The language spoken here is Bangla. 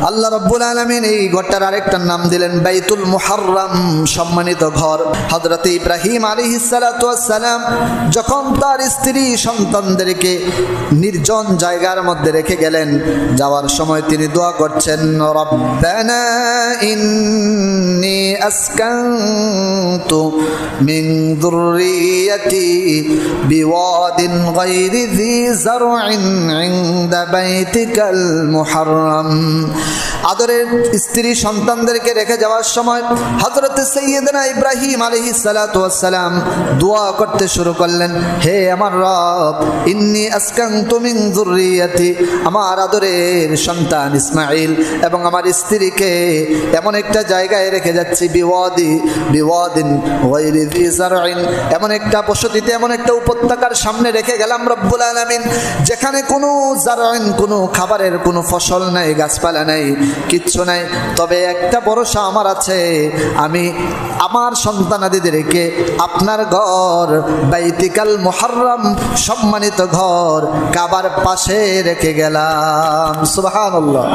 আল্লাহ রাব্বুল আলামিন এই ঘরটার আরেকটা নাম দিলেন বাইতুল মুহাররম, সম্মানিত ঘর। হযরত ইব্রাহিম আলাইহিস সালাতু ওয়াস সালাম যখন তার স্ত্রী সন্তানদেরকে নির্জন জায়গার মধ্যে রেখে গেলেন, যাওয়ার সময় তিনি দোয়া করছেন, রব্বানা ইন্নী আসকানতু মিন যুররিয়্যাতি বিওয়াদিন গায়রি যী যারইন ইনদা বাইতিকাল মুহাররম। আদরের স্ত্রী সন্তানদেরকে রেখে যাওয়ার সময় হযরত সাইয়্যিদনা ইব্রাহিম আলাইহিস সালাতু ওয়াস সালাম দোয়া করতে শুরু করলেন, হে আমার রব, ইন্নী আসকানতু মিন যুররিয়্যাতি, আমার আদরের সন্তান ইসমাঈল এবং আমার স্ত্রীকে এমন একটা জায়গায় রেখে যাচ্ছি, বিওয়াদিন গায়রি যী যারইন, এমন একটা বসতিতে, এমন একটা উপত্যকার সামনে রেখে গেলাম রব্বুল আলামিন, যেখানে কোনো যারইন, কোনো খাবারের কোনো ফসল নাই, গাছপালা নাই, কিচ্ছু নাই। তবে একটা ভরসা আমার আছে, আমি আমার সন্তানাদিদেরকে আপনার ঘর বাইতিকাল মুহাররম, সম্মানিত ঘর কাবার পাশে রেখে গেলাম। সুবহানাল্লাহ।